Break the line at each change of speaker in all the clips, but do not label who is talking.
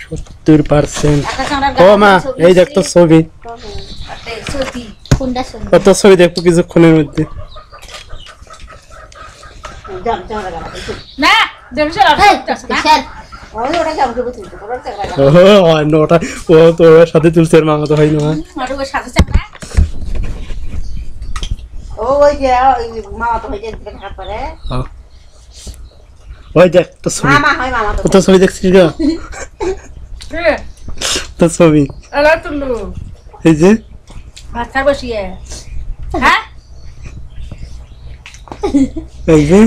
70%। ও মা এই দেখ তো ছবি কত ছবি দেখবো কিছুক্ষণের মধ্যে ও তোর সাথে তুলছে মামা তো হয় না ওই দেখ তো ছবি কত ছবি দেখছিস গো তো ছবি এই যে এই যে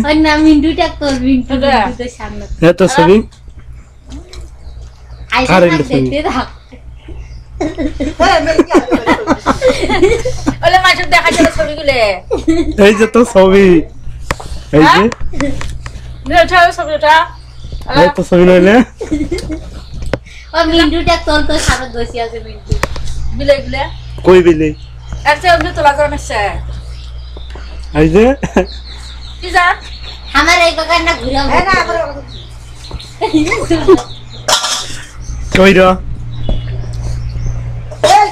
তো ছবি এই যে তো ছবি এই যে তো ছবি নইলে কই বিলে এই যে
আমার এই বাগান না ঘুরে
কই র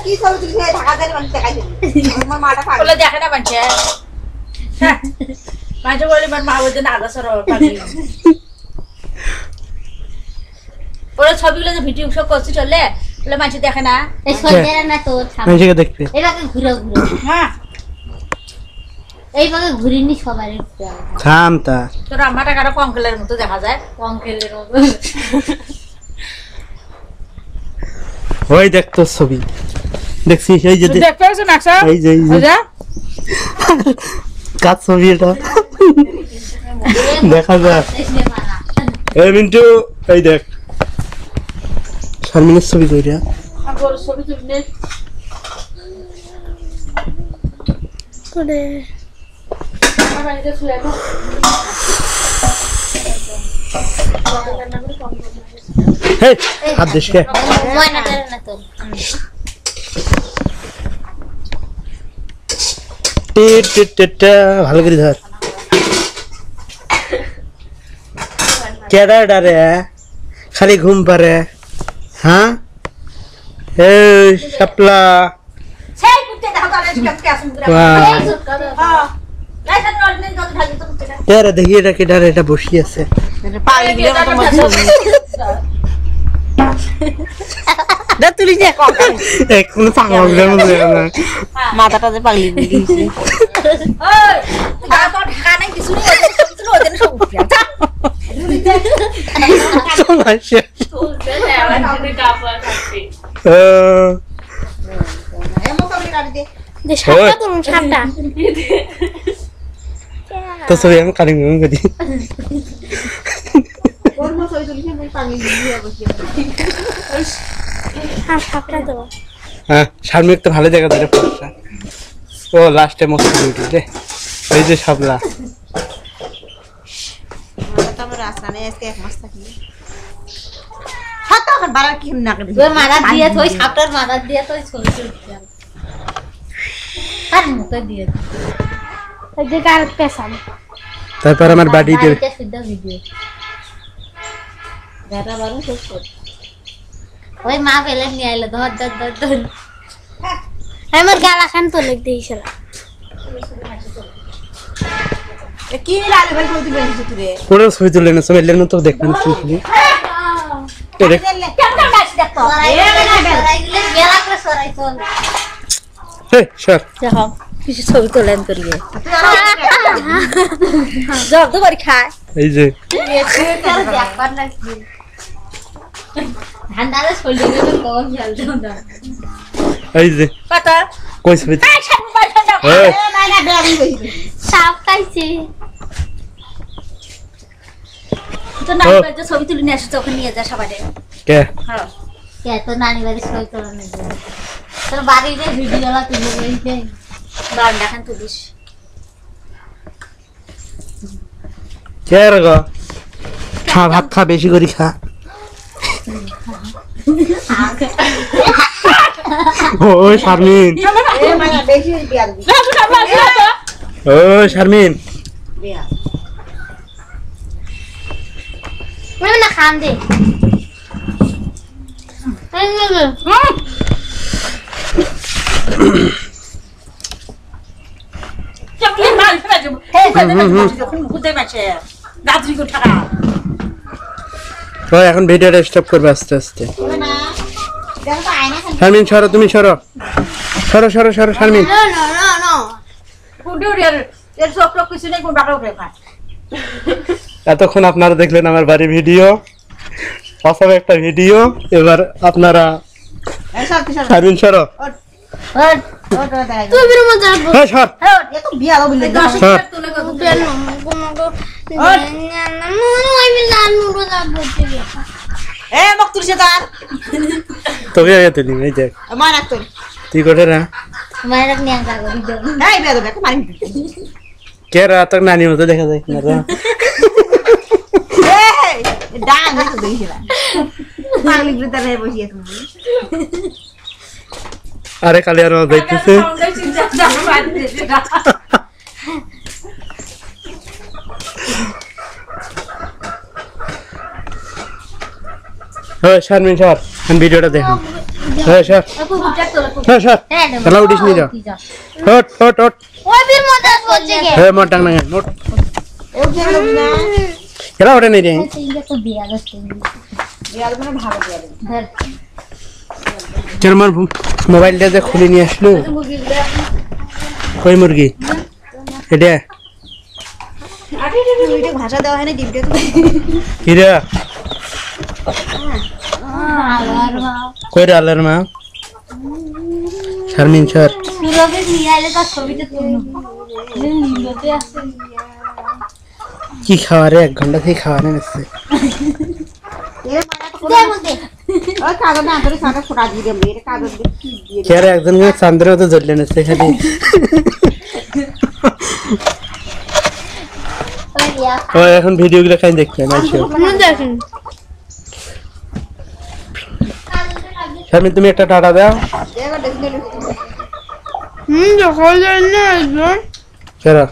কি ছবি তুলছে ঢাকা দেন মানে দেখাই দিন আমার মাটা পাগল
বলে দেখে না বানছে মাঝে বলি মার মা ওদের না আদা সর পাগল ওরা ছবিগুলো যে ভিডিও সব করতে চলে বলে মাঝে দেখে না
এই সন্ধ্যা না তো
মাঝে দেখবে
এই বাগান ঘুরে ঘুরে
হ্যাঁ
এই বাগান ঘুরিনি সবার
থাম তা
তোর আমারটা কারো কঙ্কেলের মতো দেখা যায়
কঙ্কেলের মতো
ওই দেখ তো ছবি দেখছিস এই যে
দেখতে পাচ্ছ নাকশা
এই যে কাজ ছবি এটা দেখা যায় এই মিন্টু এই দেখ শারমিনের ছবি কইরা
আগর ছবি তুলনে
করে
আমার বাড়িতে শুয়ে না
হে হাত দেশকে
ময়না করে না তো
টিট টিট টিট ভালো করে ধর কেডা ডারে খালি ঘুম পারে হ্যাঁ এই শাপলা
সেই কুত্তে দাও তাহলে কে আসুন করে
বাহ
হ্যাঁ লাইসেন্স নলনে যত ঢালি তো কুত্তেটা
তেরা দেখি এটা কেডারে এটা বসি আছে
পাগলি গিয়ে মত মত
দা তুলি যে
এক কোন পাগলের মতো না
মাথাটা যে পাগলি হয়ে গেছে
ওই আর তো ঢাকা নাই কিছু নেই ওদের ওদের সব উঠে
সমস্যা
এমন কবি কাটি দে
যে সাতটা তুলুন সাতটা
তো সবই আমি কাটিং করি
কোন ছবি তুলছে মই পাগলি দিয়ে বসে
হ্যাঁ সাতটা দেবো
হ্যাঁ শারমিক তো ভালো জায়গা ধরে পড়ছে ও লাস্টে মস্ত বিউটি রে এই যে শাপলা
মাথা আমার আসানে আজকে এক মাস থাকি হাত এখন বাড়া কি না করে
তোর মারা দিয়ে তুই সাপটার মারা দিয়ে তুই ছবি তুলছিস আর মুখে দিয়ে এই যে কার পেছাম
তারপর আমার বাড়িতে
শুদ্ধ ভিডিও যারা বারো সব কর ওই মা ফেলে নিয়ে আইলো ধর ধর ধর ধর আমার গালা খান তো লিখ দিয়েছিল
কি লাল ভাই ছবি তুলে দিছিস তুই
পুরো ছবি তুলে না সব এলেন তো দেখবেন শুনলি দেখ
কেমন নাচ দেখতো
সরাইগুলো গেলা করে সরাই চল
হে স্যার
দেখো কিছু ছবি তোলেন করিয়ে জব তো বাড়ি খায়
এই যে
দেখবার না কি ধান্দারে ছড়িয়ে গেল কোন খেলতো না
এই যে
কত
কই ছবি
এই সামনে বাইরে দাও
এই
নাই না বেড়ি গইছে
সাপ খাইছে
তো না বাইরে ছবি তুলে নিয়ে আসো ওখানে নিয়ে যা সবাই
কে
হ্যাঁ
কে তো নানি বাড়ি সই তোলা নেই তোর বাড়িতে ভিডিওলা তুলে রইছে
বারান্দা খান তুলিস
কে রে গো খা ভাত খা বেশি করে খা ও শারমিন
এ মানে বেশি বিয়ার দি
ও শারমিন
বিয়া
মানে না খান দে
চকলেট মাল ফেলে দেব যখন বুঝতে পারছে রাত্রি করে টাকা
তো এখন ভিডিওটা স্টপ করবে আস্তে আস্তে।
বলে না দেখো তো আয়না খান
শারমিন সরো, তুমি সরো সরো সরো সরো শারমিন।
কুডু এর সব লোক কিছু নেই কোন বাবা উঠে খায়
এতক্ষণ আপনারা দেখলেন আমার বাড়ির ভিডিও, অসম একটা ভিডিও। এবার আপনারা
এই সব কিছু
শারমিন সরো,
ওট দেখ
তুই বির মজা
হ্যাঁ সর
এ তো বিয়া দাও বলে
সর।
তুলে কত
এ মক্তুর সে তার
তোকে আগে তুলি, এই দেখ
মানা তুই
তুই কোটে না
মায়ের নিয়ে যাবো ভিডিও
এই বিয়া দাও মারি
কে রাত নানি মতো দেখা যায় না রে।
এই ডাং এই তো দেখি না পাগলি বৃদ্ধা রে বসিয়ে তুমি
আরে কালি আর দেখতেছে হ্যাঁ শারমিন সর, এখন ভিডিওটা দেখো। হ্যাঁ সর, হ্যাঁ সর, খেলা উঠিস নি যা, হট হট হট।
ওই বির মজা বলছে কে
হ্যাঁ মোট টাং না মোট
এই বিয়া দাও না
খেলা ওঠে নেই রে।
তুই তো বিয়া করছিস
বিয়া দাও মানে ভালো বিয়া দাও
ধর
চল আমার মোবাইলটা যে খুলে নিয়ে আসলো। কই মুরগি এটা
ভিডিও ভাষা দেওয়া হয় না ডিমটা তো
হিরা
আর
কই রে আল্লাহর মা শারমিন সর।
সুরভি নিয়ে আইলে তার ছবিটা তুলনো নীলতে আছে
কি খাওয়া রে, 1 ঘন্টা থেকে খাওয়া নেই আসছে।
এর মানা তো
দে মতে
ওই কাগজ না ধরে সাটা ফোটা দিয়ে দেব এর কাগজ দিয়ে কি দিয়ে
কে রে একজন চান্দ্র তো জ্বললেন আসছে খালি।
ওই ইয়া
ও এখন ভিডিওগুলো খাই দেখছেন আইসো।
দেখেন
শারমিন তুমি একটা টাটা দাও।
দেখো দেখলে
যখন জানি না একদম
চলো